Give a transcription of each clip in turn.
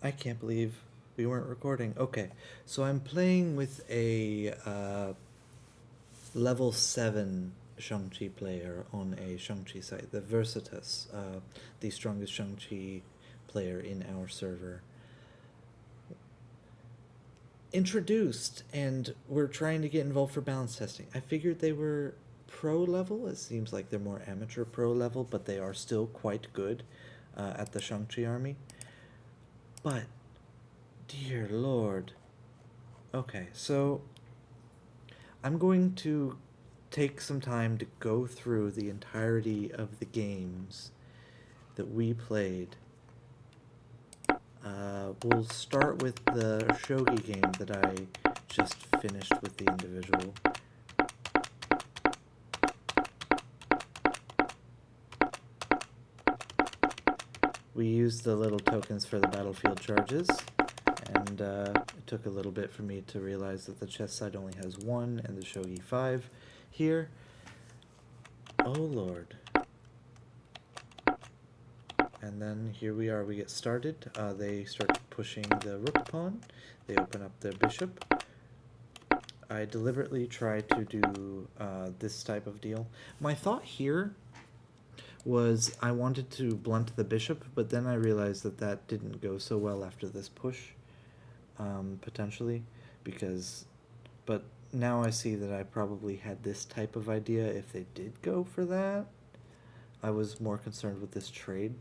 I can't believe we weren't recording. Okay, so I'm playing with a level 7 shangshi player on a shangshi site, the Versitas, the strongest shangshi player in our server. Introduced, and we're trying to get involved for balance testing. I figured they were pro level. It seems like they're more amateur pro level, but they are still quite good at the shangshi army. But, dear lord. Okay, so I'm going to take some time to go through the entirety of the games that we played. We'll start with the shogi game that I just finished with the individual. We used the little tokens for the battlefield charges, and it took a little bit for me to realize that the chess side only has 1 and the shogi 5 here. Oh lord. And then here we are, we get started. They start pushing the rook pawn. They open up their bishop. I deliberately try to do this type of deal. My thought here was I wanted to blunt the bishop, but then I realized that that didn't go so well after this push, potentially, but now I see that I probably had this type of idea if they did go for that. I was more concerned with this trade.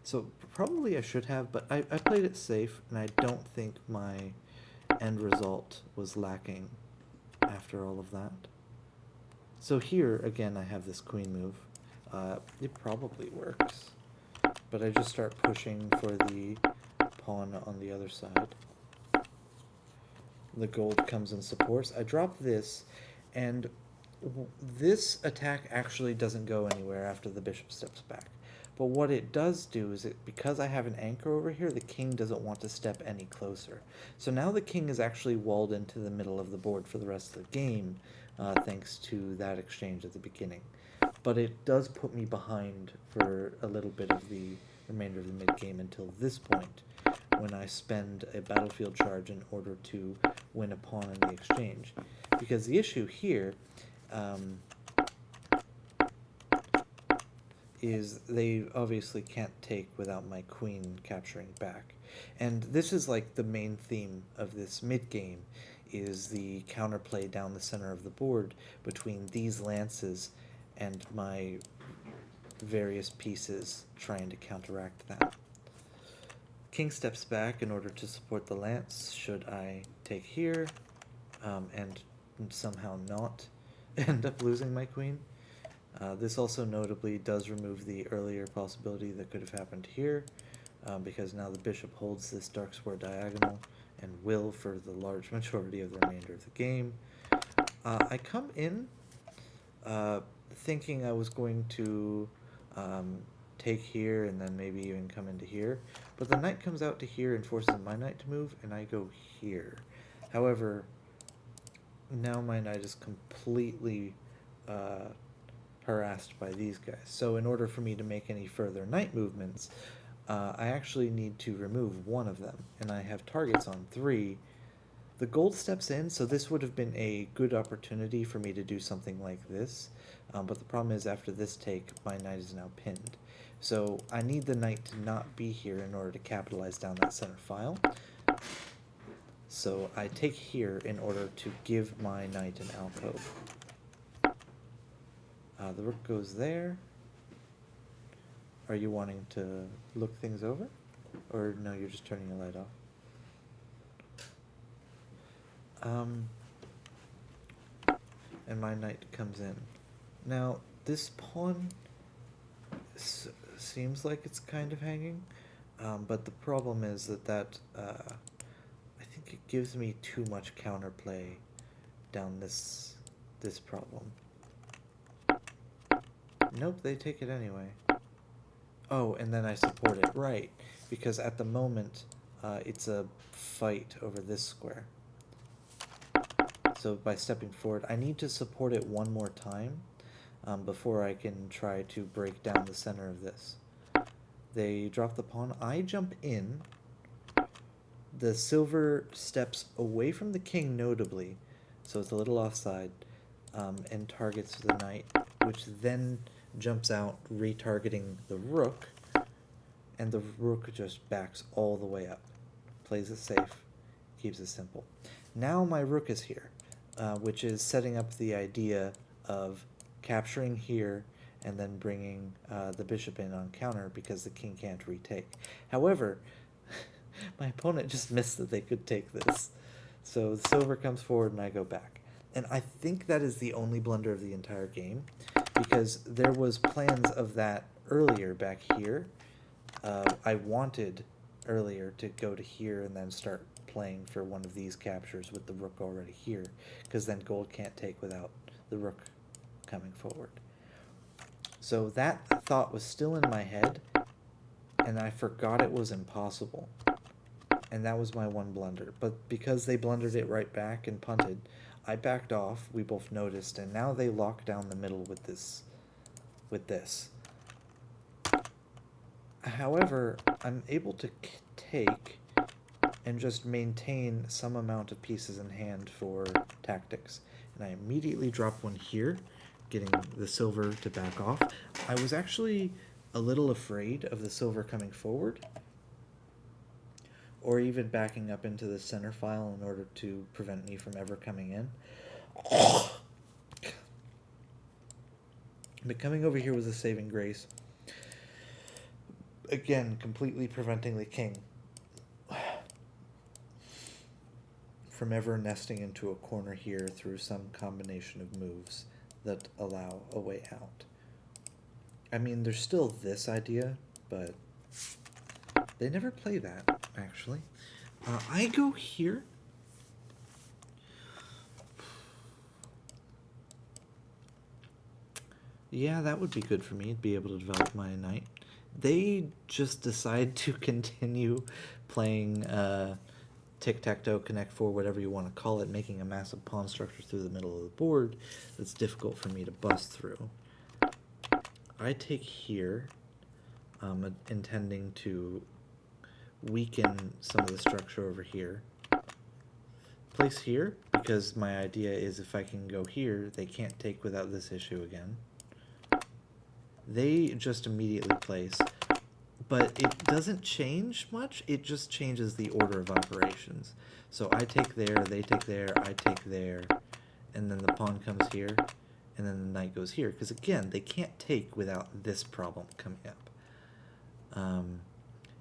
So probably I should have, but I played it safe, and I don't think my end result was lacking after all of that. So here, again, I have this queen move. It probably works, but I just start pushing for the pawn on the other side. The gold comes and supports. I drop this, and this attack actually doesn't go anywhere after the bishop steps back. But what it does do is, because I have an anchor over here, the king doesn't want to step any closer. So now the king is actually walled into the middle of the board for the rest of the game, thanks to that exchange at the beginning. But it does put me behind for a little bit of the remainder of the mid-game until this point, when I spend a battlefield charge in order to win a pawn in the exchange. Because the issue here is they obviously can't take without my queen capturing back. And this is like the main theme of this mid-game, is the counterplay down the center of the board between these lances and my various pieces trying to counteract that. King steps back in order to support the lance should I take here and somehow not end up losing my queen. This also notably does remove the earlier possibility that could have happened here, because now the bishop holds this dark square diagonal and will for the large majority of the remainder of the game. I come in thinking I was going to take here and then maybe even come into here, but the knight comes out to here and forces my knight to move, and I go here. However, now my knight is completely harassed by these guys. So in order for me to make any further knight movements, I actually need to remove one of them, and I have targets on 3. The gold steps in, so this would have been a good opportunity for me to do something like this, but the problem is after this take, my knight is now pinned. So I need the knight to not be here in order to capitalize down that center file. So I take here in order to give my knight an alcove. The rook goes there. Are you wanting to look things over? Or no, you're just turning your light off? And my knight comes in. Now, this pawn seems like it's kind of hanging, but the problem is that I think it gives me too much counterplay down this problem. Nope, they take it anyway. Oh, and then I support it, right, because at the moment it's a fight over this square. So by stepping forward, I need to support it one more time before I can try to break down the center of this. They drop the pawn. I jump in, the silver steps away from the king notably, so it's a little offside, and targets the knight, which then jumps out, retargeting the rook, and the rook just backs all the way up. Plays it safe, keeps it simple. Now my rook is here, which is setting up the idea of capturing here and then bringing the bishop in on counter because the king can't retake. However, my opponent just missed that they could take this. So the silver comes forward and I go back. And I think that is the only blunder of the entire game, because there was plans of that earlier back here. I wanted earlier to go to here and then start playing for one of these captures with the rook already here, because then gold can't take without the rook coming forward. So that thought was still in my head, and I forgot it was impossible. And that was my one blunder. But because they blundered it right back and punted, I backed off, we both noticed, and now they lock down the middle with this. However, I'm able to take and just maintain some amount of pieces in hand for tactics. And I immediately drop one here, getting the silver to back off. I was actually a little afraid of the silver coming forward, or even backing up into the center file in order to prevent me from ever coming in. But coming over here was a saving grace. Again, completely preventing the king from ever nesting into a corner here through some combination of moves that allow a way out. I mean, there's still this idea, but they never play that, actually. I go here. Yeah, that would be good for me to be able to develop my knight. They just decide to continue playing tic-tac-toe, connect four, whatever you want to call it, making a massive pawn structure through the middle of the board that's difficult for me to bust through. I take here, intending to weaken some of the structure over here. Place here, because my idea is if I can go here, they can't take without this issue again. They just immediately place, but it doesn't change much, it just changes the order of operations. So I take there, they take there, I take there, and then the pawn comes here, and then the knight goes here, because again, they can't take without this problem coming up.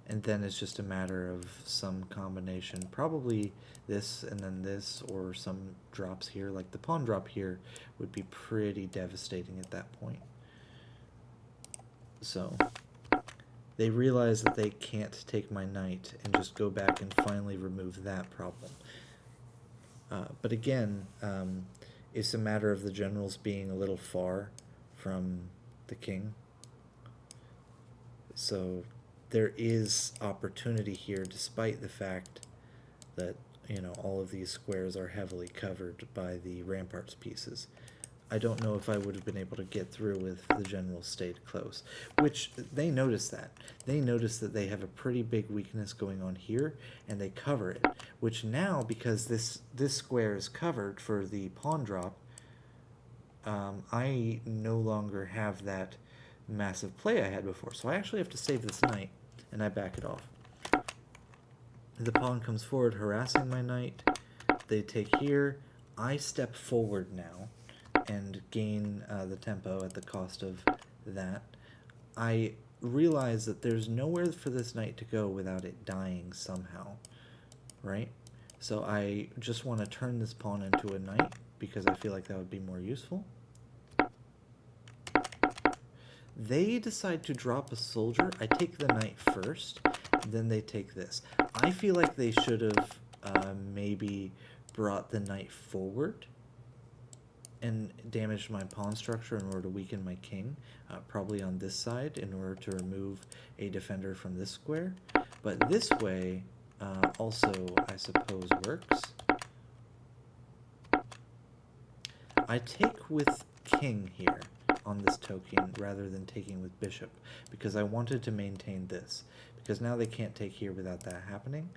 And then it's just a matter of some combination, probably this and then this, or some drops here, like the pawn drop here would be pretty devastating at that point. So they realize that they can't take my knight and just go back and finally remove that problem. But again, it's a matter of the generals being a little far from the king. So there is opportunity here, despite the fact that, you know, all of these squares are heavily covered by the ramparts pieces. I don't know if I would have been able to get through if the generals stayed close, which they notice that. They notice that they have a pretty big weakness going on here, and they cover it, which now, because this square is covered for the pawn drop, I no longer have that massive play I had before. So I actually have to save this knight, and I back it off. The pawn comes forward, harassing my knight. They take here. I step forward now and gain the tempo at the cost of that. I realize that there's nowhere for this knight to go without it dying somehow, right? So I just want to turn this pawn into a knight because I feel like that would be more useful. They decide to drop a soldier. I take the knight first, then they take this. I feel like they should have maybe brought the knight forward and damaged my pawn structure in order to weaken my king, probably on this side in order to remove a defender from this square. But this way also, I suppose, works. I take with king here on this token rather than taking with bishop, because I wanted to maintain this, because now they can't take here without that happening,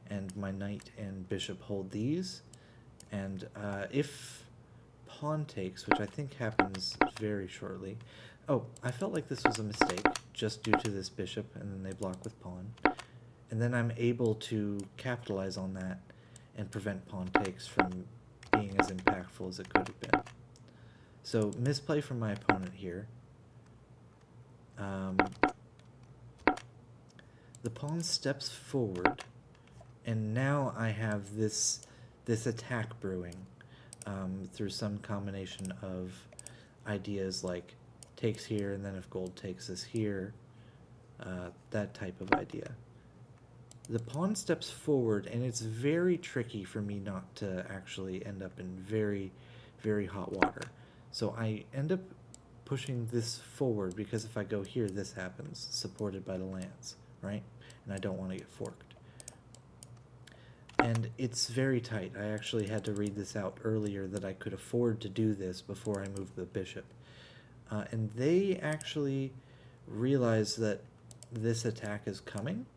and my knight and bishop hold these, and if pawn takes, which I think happens very shortly. Oh, I felt like this was a mistake, just due to this bishop, and then they block with pawn. And then I'm able to capitalize on that and prevent pawn takes from being as impactful as it could have been. So, misplay from my opponent here. The pawn steps forward, and now I have this attack brewing through some combination of ideas like takes here, and then if gold takes this here, that type of idea. The pawn steps forward, and it's very tricky for me not to actually end up in very, very hot water. So I end up pushing this forward, because if I go here, this happens, supported by the lance, right? And I don't want to get forked. And it's very tight. I actually had to read this out earlier that I could afford to do this before I moved the bishop. And they actually realize that this attack is coming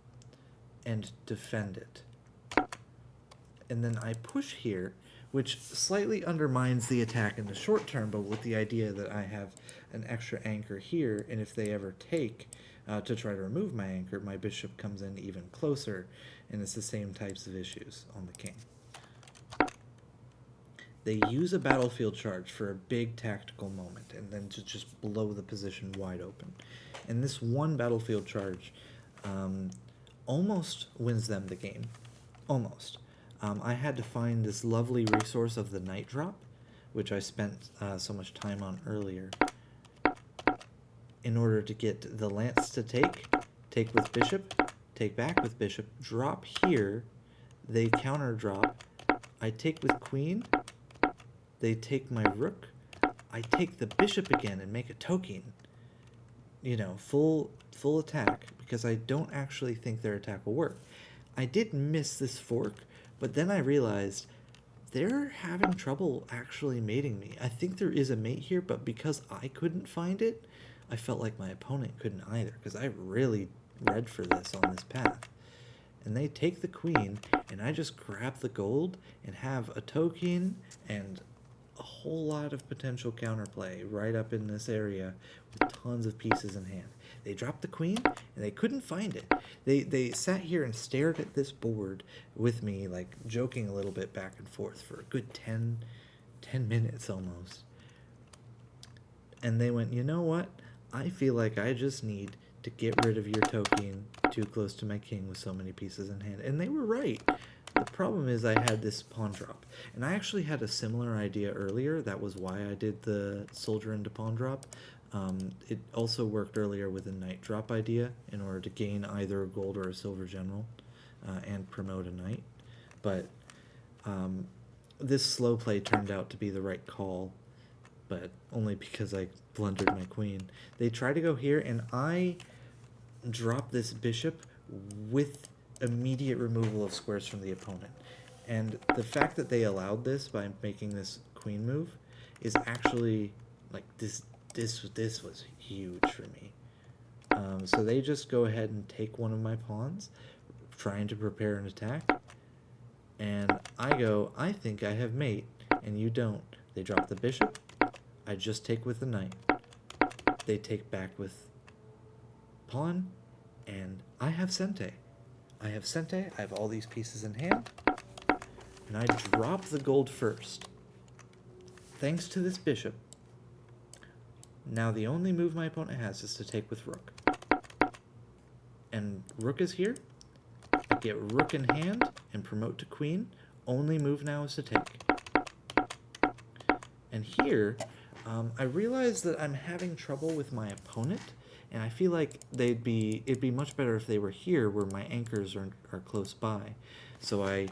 and defend it. And then I push here, which slightly undermines the attack in the short term, but with the idea that I have an extra anchor here, and if they ever take to try to remove my anchor, my bishop comes in even closer, and it's the same types of issues on the king. They use a battlefield charge for a big tactical moment, and then to just blow the position wide open. And this one battlefield charge almost wins them the game. Almost. I had to find this lovely resource of the knight drop, which I spent so much time on earlier, in order to get the lance to take with bishop, take back with bishop, drop here, they counter drop, I take with queen, they take my rook, I take the bishop again and make a token. You know, full attack, because I don't actually think their attack will work. I did miss this fork, but then I realized they're having trouble actually mating me. I think there is a mate here, but because I couldn't find it, I felt like my opponent couldn't either, because I really read for this on this path. And they take the queen, and I just grab the gold and have a token and a whole lot of potential counterplay right up in this area with tons of pieces in hand. They dropped the queen, and they couldn't find it. They sat here and stared at this board with me, like joking a little bit back and forth for a good 10 minutes almost. And they went, you know what? I feel like I just need to get rid of your token too close to my king with so many pieces in hand. And they were right. The problem is I had this pawn drop. And I actually had a similar idea earlier. That was why I did the soldier into pawn drop. It also worked earlier with a knight drop idea in order to gain either a gold or a silver general and promote a knight. But this slow play turned out to be the right call, but only because I blundered my queen. They try to go here, and I drop this bishop with immediate removal of squares from the opponent. And the fact that they allowed this by making this queen move is actually, like, this was huge for me. So they just go ahead and take one of my pawns, trying to prepare an attack. And I go, I think I have mate, and you don't. They drop the bishop. I just take with the knight. They take back with pawn, and I have sente. I have all these pieces in hand, and I drop the gold first. Thanks to this bishop, now the only move my opponent has is to take with rook. And rook is here. I get rook in hand and promote to queen. Only move now is to take. And here, I realize that I'm having trouble with my opponent, and I feel like it'd be much better if they were here where my anchors are close by. So I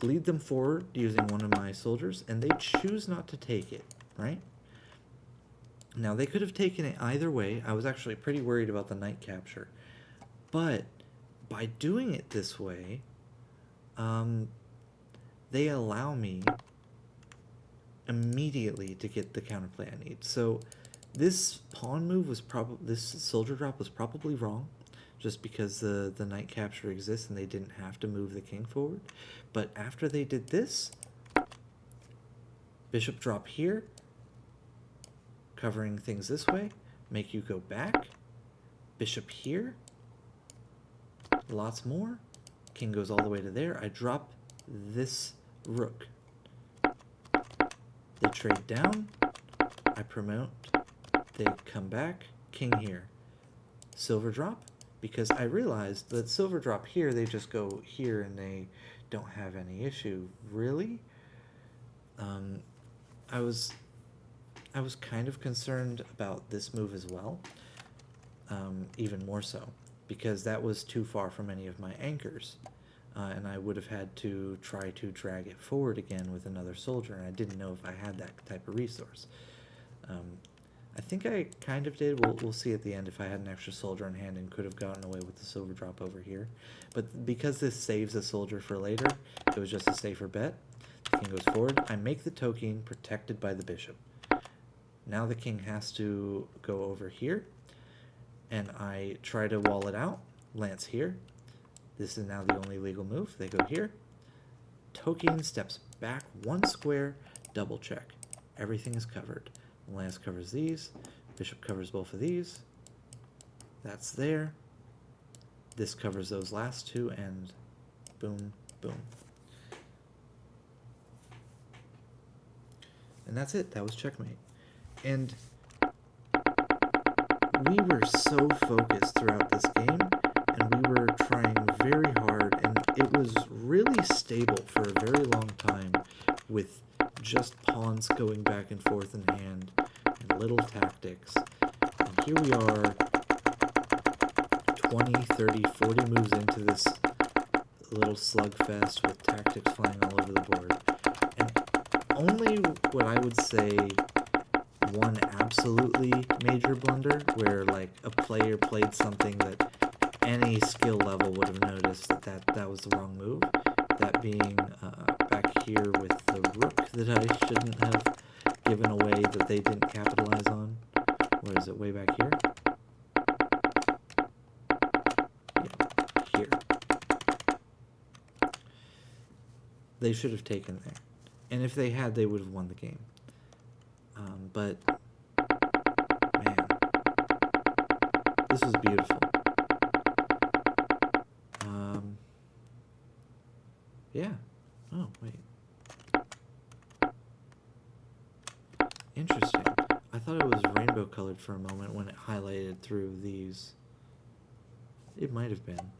lead them forward using one of my soldiers, and they choose not to take it, right? Now, they could have taken it either way. I was actually pretty worried about the knight capture. But by doing it this way, they allow me immediately to get the counterplay I need. So this pawn move was this soldier drop was probably wrong, just because the knight capture exists and they didn't have to move the king forward. But after they did this, bishop drop here, covering things this way, make you go back, bishop here, lots more, king goes all the way to there, I drop this rook. They trade down, I promote, they come back, king here. Silver drop, because I realized that silver drop here, they just go here and they don't have any issue. Really? I was kind of concerned about this move as well, even more so, because that was too far from any of my anchors. And I would have had to try to drag it forward again with another soldier, and I didn't know if I had that type of resource. I think I kind of did. We'll see at the end if I had an extra soldier in hand and could have gotten away with the silver drop over here. But because this saves a soldier for later, it was just a safer bet. The king goes forward. I make the token protected by the bishop. Now the king has to go over here, and I try to wall it out. Lance here. This is now the only legal move. They go here. Token steps back one square, double check. Everything is covered. Lance covers these. Bishop covers both of these. That's there. This covers those last two, and boom, boom. And that's it. That was checkmate. And we were so focused throughout this game, and we were trying very hard, and it was really stable for a very long time with just pawns going back and forth in hand and little tactics. And here we are 20, 30, 40 moves into this little slugfest with tactics flying all over the board. And only what I would say one absolutely major blunder where like a player played something that any skill level would have noticed that was the wrong move. That being back here with the rook that I shouldn't have given away, that they didn't capitalize on. Where is it? Way back here? Yeah, here. They should have taken there. And if they had, they would have won the game. But, man, this was beautiful. Yeah. Oh, wait. Interesting. I thought it was rainbow colored for a moment when it highlighted through these. It might have been.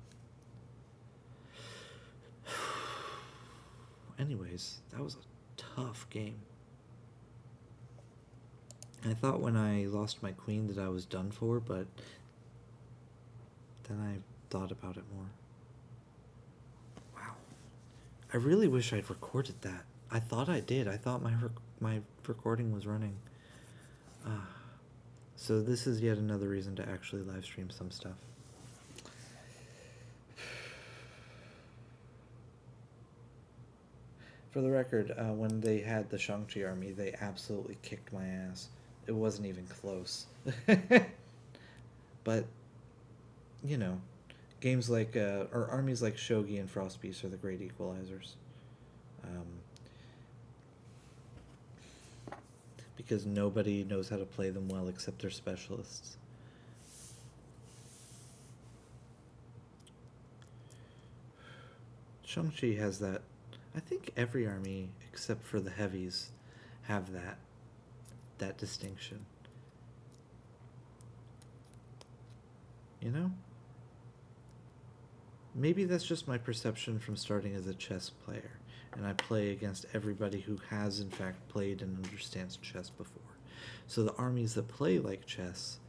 Anyways, that was a tough game. I thought when I lost my queen that I was done for, but then I thought about it more. Wow. I really wish I'd recorded that. I thought I did. I thought my recording was running. So this is yet another reason to actually live stream some stuff. For the record, when they had the Shangshi army, they absolutely kicked my ass. It wasn't even close. But, you know, games like, or armies like Shogi and Frostbeast are the great equalizers. Because nobody knows how to play them well except their specialists. Shangshi has that. I think every army except for the heavies have that distinction. You know? Maybe that's just my perception from starting as a chess player, and I play against everybody who has in fact played and understands chess before. So the armies that play like chess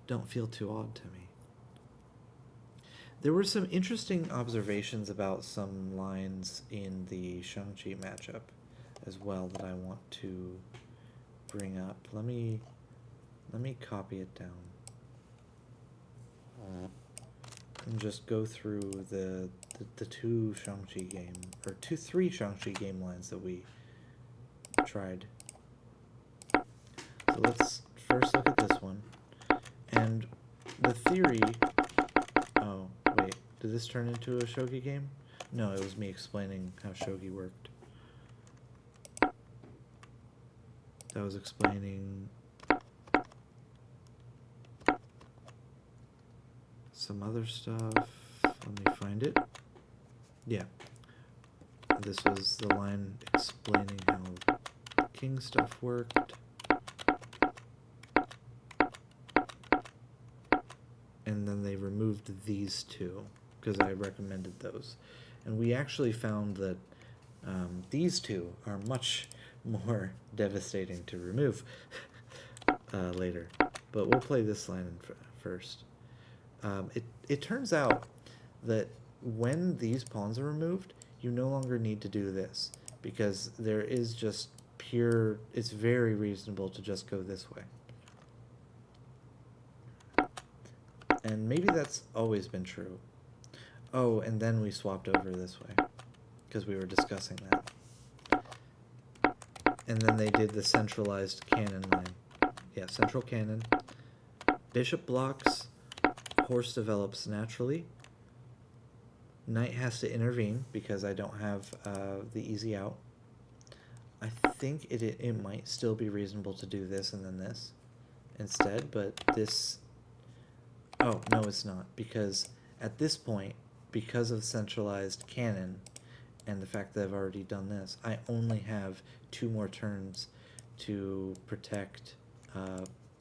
don't feel too odd to me. There were some interesting observations about some lines in the Shangshi matchup as well that I want to bring up. Let me copy it down. And just go through the two Shangshi game, or three Shangshi game lines that we tried. So let's first look at this one. And the theory Did this turn into a shogi game? No, it was me explaining how shogi worked. That was explaining some other stuff. Let me find it. Yeah. This was the line explaining how king stuff worked. And then they removed these two because I recommended those. And we actually found that these two are much more devastating to remove later. But we'll play this line first. It turns out that when these pawns are removed, you no longer need to do this, because there is just pure, it's very reasonable to just go this way. And maybe that's always been true. Oh, and then we swapped over this way, because we were discussing that. And then they did the centralized cannon line. Yeah, central cannon. Bishop blocks, horse develops naturally. Knight has to intervene because I don't have the easy out. I think it might still be reasonable to do this and then this instead, but this... Oh, no, it's not, because at this point, because of centralized cannon and the fact that I've already done this, I only have 2 more turns to protect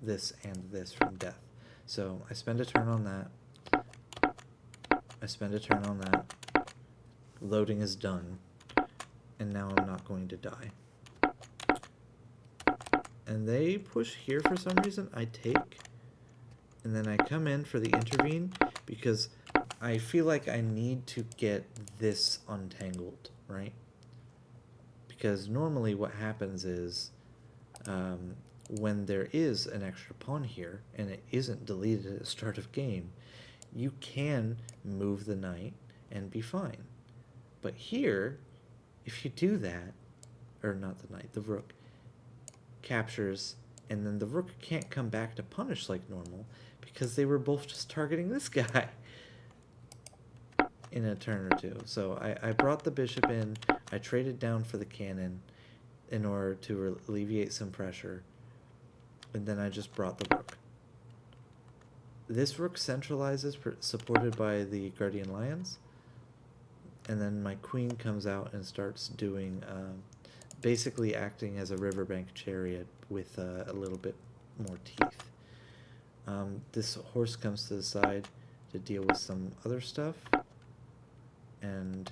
this and this from death. So I spend a turn on that. I spend a turn on that. Loading is done. And now I'm not going to die. And they push here for some reason. I take. And then I come in for the intervene because I feel like I need to get this untangled, right? Because normally what happens is when there is an extra pawn here and it isn't deleted at the start of game, you can move the knight and be fine. But here, if you do that, or not the knight, the rook captures, and then the rook can't come back to punish like normal because they were both just targeting this guy in a turn or two. So I brought the bishop in, I traded down for the cannon in order to alleviate some pressure, and then I just brought the rook. This rook centralizes, supported by the Guardian Lions, and then my queen comes out and starts doing, basically acting as a riverbank chariot with a little bit more teeth. This horse comes to the side to deal with some other stuff, and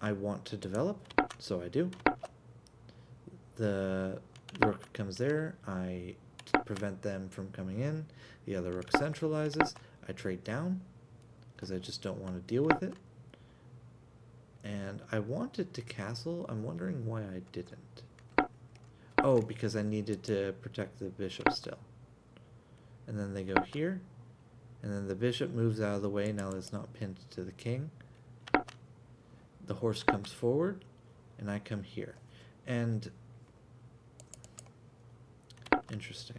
I want to develop, so I do. The rook comes there, I prevent them from coming in. The other rook centralizes, I trade down because I just don't want to deal with it. And I wanted to castle. I'm wondering why I didn't. Oh, because I needed to protect the bishop still. And then they go here, and then the bishop moves out of the way now that it's not pinned to the king. The horse comes forward, and I come here. And interesting.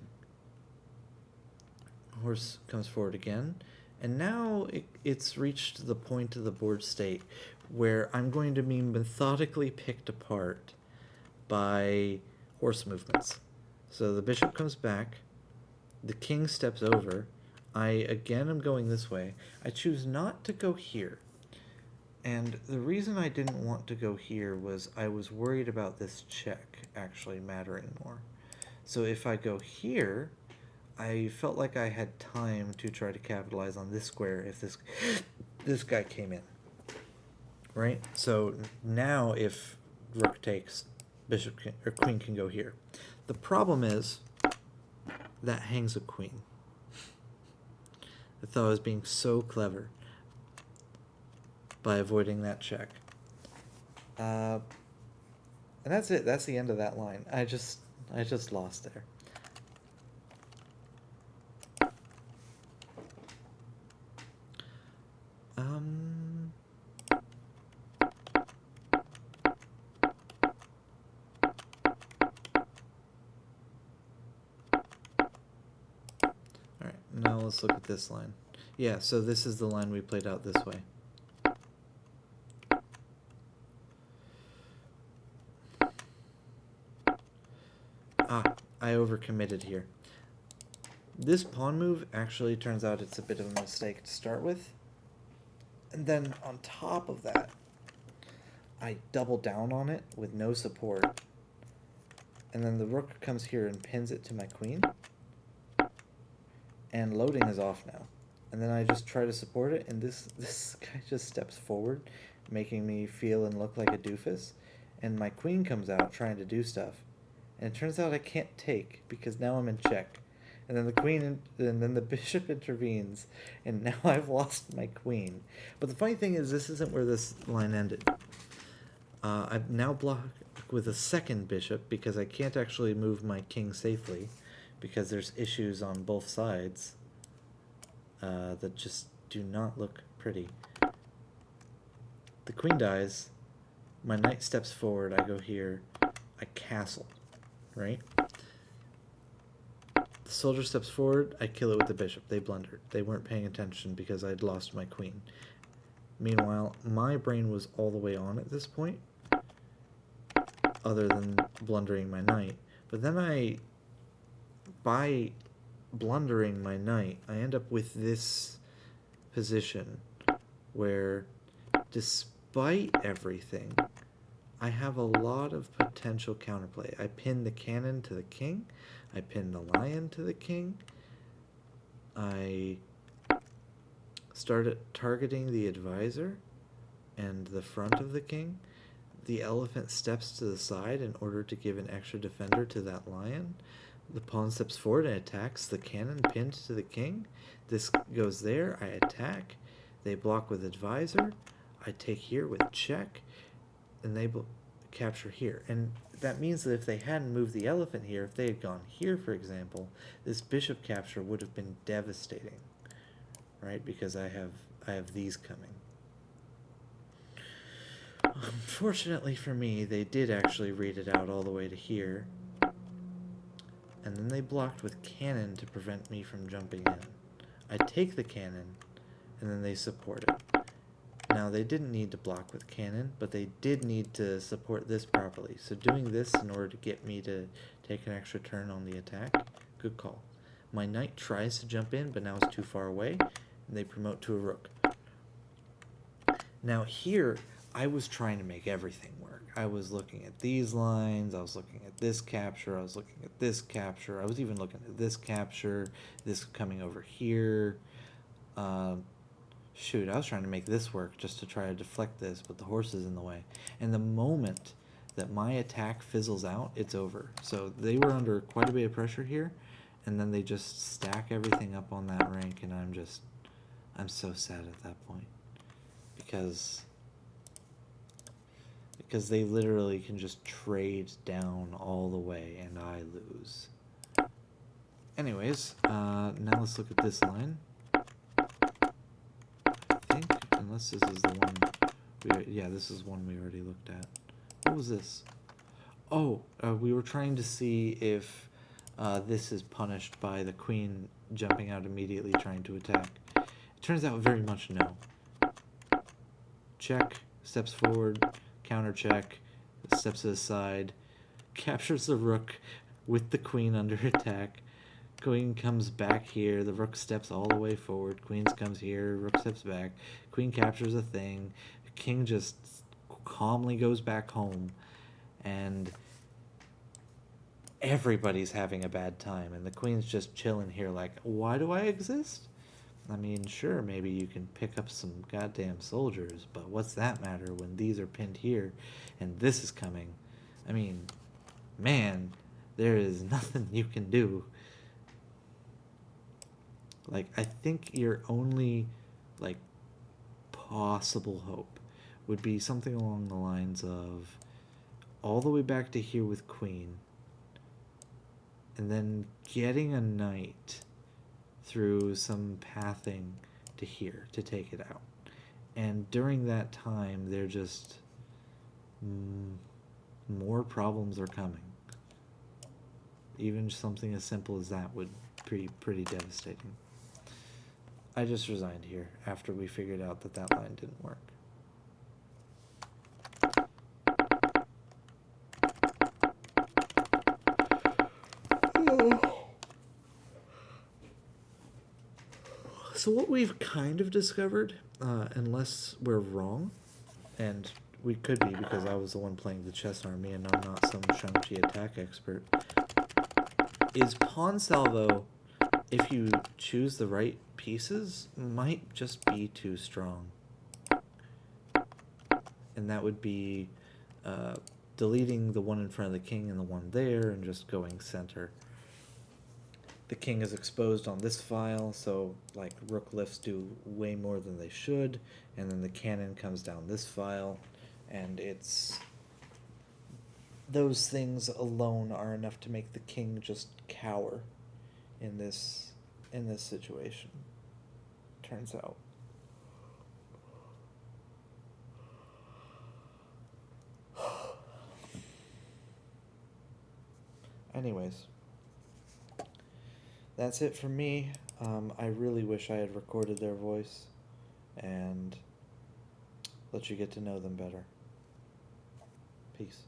Horse comes forward again, and now it's reached the point of the board state where I'm going to be methodically picked apart by horse movements. So the bishop comes back, the king steps over, I again am going this way. I choose not to go here. And the reason I didn't want to go here was I was worried about this check actually mattering more. So if I go here, I felt like I had time to try to capitalize on this square if this guy came in. Right? So now if rook takes, bishop can, or queen can go here. The problem is that hangs a queen. I thought I was being so clever by avoiding that check. And that's it. That's the end of that line. I just lost there. Alright, now let's look at this line. Yeah, so this is the line we played out this way. Ah, I overcommitted here. This pawn move actually turns out it's a bit of a mistake to start with. And then on top of that, I double down on it with no support. And then the rook comes here and pins it to my queen. And loading is off now. And then I just try to support it, and this guy just steps forward, making me feel and look like a doofus. And my queen comes out trying to do stuff. And it turns out I can't take, because now I'm in check. And then the bishop intervenes, and now I've lost my queen. But the funny thing is, this isn't where this line ended. I'm now blocked with a second bishop, because I can't actually move my king safely, because there's issues on both sides that just do not look pretty. The queen dies, my knight steps forward, I go here, I castle, right? The soldier steps forward, I kill it with the bishop. They blundered. They weren't paying attention because I'd lost my queen. Meanwhile, my brain was all the way on at this point, other than blundering my knight. But then by blundering my knight, I end up with this position where, despite everything, I have a lot of potential counterplay. I pin the cannon to the king. I pin the lion to the king. I started targeting the advisor and the front of the king. The elephant steps to the side in order to give an extra defender to that lion. The pawn steps forward and attacks the cannon pinned to the king. This goes there. I attack. They block with advisor. I take here with check. And they capture here. And that means that if they hadn't moved the elephant here, if they had gone here, for example, this bishop capture would have been devastating, right? Because I have these coming. Unfortunately for me, they did actually read it out all the way to here. And then they blocked with cannon to prevent me from jumping in. I take the cannon, and then they support it. Now, they didn't need to block with cannon, but they did need to support this properly. So doing this in order to get me to take an extra turn on the attack, good call. My knight tries to jump in, but now it's too far away, and they promote to a rook. Now here, I was trying to make everything work. I was looking at these lines, I was looking at this capture, I was looking at this capture, I was even looking at this capture, this coming over here. Shoot, I was trying to make this work just to try to deflect this, but the horse is in the way. And the moment that my attack fizzles out, it's over. So they were under quite a bit of pressure here, and then they just stack everything up on that rank, and I'm so sad at that point. Because they literally can just trade down all the way, and I lose. Anyways, now let's look at this line. Unless this is the one, yeah, this is one we already looked at. What was this? Oh, we were trying to see if this is punished by the queen jumping out immediately trying to attack. It turns out very much no. Check, steps forward, counter check, steps to the side, captures the rook with the queen under attack. Queen comes back here, the rook steps all the way forward, queen comes here, rook steps back, queen captures a thing, king just calmly goes back home, and everybody's having a bad time, and the queen's just chilling here like, why do I exist? I mean, sure, maybe you can pick up some goddamn soldiers, but what's that matter when these are pinned here, and this is coming? I mean, man, there is nothing you can do. Like, I think your only, like, possible hope would be something along the lines of all the way back to here with queen, and then getting a knight through some pathing to here to take it out. And during that time, they're just more problems are coming. Even something as simple as that would be pretty devastating. I just resigned here after we figured out that that line didn't work. So what we've kind of discovered, unless we're wrong, and we could be because I was the one playing the chess army and I'm not some shangshi attack expert, is pawn salvo, if you choose the right pieces, might just be too strong. And that would be deleting the one in front of the king and the one there and just going center. The king is exposed on this file, so like rook lifts do way more than they should, and then the cannon comes down this file, and it's those things alone are enough to make the king just cower in this situation. Turns out. Anyways, that's it for me. I really wish I had recorded their voice and let you get to know them better. Peace.